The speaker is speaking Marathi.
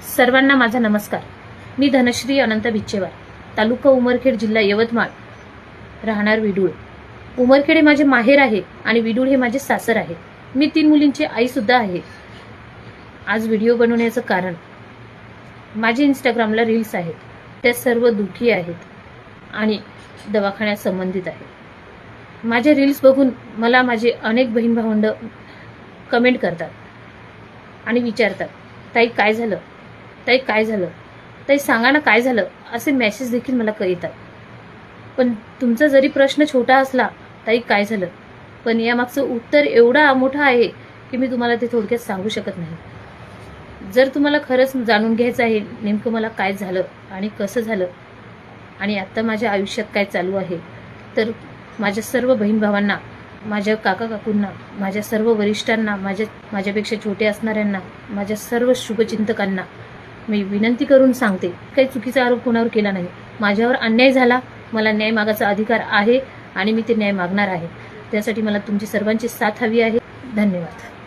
सर्वांना माझा नमस्कार। मी धनश्री अनंत बिच्छेवार, तालुका उमरखेड, जिल्हा यवतमाळ, राहणार विडूळ। उमरखेड हे माझे माहेर आहे आणि विडूळ हे माझे सासर आहे। मी 3 मुलींची आई सुद्धा आहे। आज व्हिडिओ बनवण्याचं कारण, माझे इंस्टाग्रामला रील्स आहेत, त्या सर्व दुखी आहेत आणि दवाखान्यात संबंधित आहेत। माझे रील्स बघून मला माझे अनेक बहीण भावंड कमेंट करतात आणि विचारतात, ताई काय झालं, ताई काय झालं, ताई सांगा ना काय झालं, असे मेसेज देखील मला येतात। पण तुमचा जरी प्रश्न छोटा असला, ताई काय झालं, पण यामागचं उत्तर एवढा मोठा आहे की मी तुम्हाला ते थोडक्यात सांगू शकत नाही। जर तुम्हाला खरंच जाणून घ्यायचं आहे नेमकं मला काय झालं आणि कसं झालं आणि आता माझ्या आयुष्यात काय चालू आहे, तर माझ्या सर्व बहीण भावांना, माझ्या काका काकूंना, माझ्या सर्व वरिष्ठांना, माझ्यापेक्षा छोटे असणाऱ्यांना, माझ्या सर्व शुभचिंतकांना मी विनंती करून सांगते, काही चुकीचा आरोप कोणावर केला नाही। माझ्यावर अन्याय झाला, मला न्याय मागायचा अधिकार आहे आणि मी ते न्याय मागणार आहे। त्यासाठी मला तुमची सर्वांची साथ हवी आहे। धन्यवाद।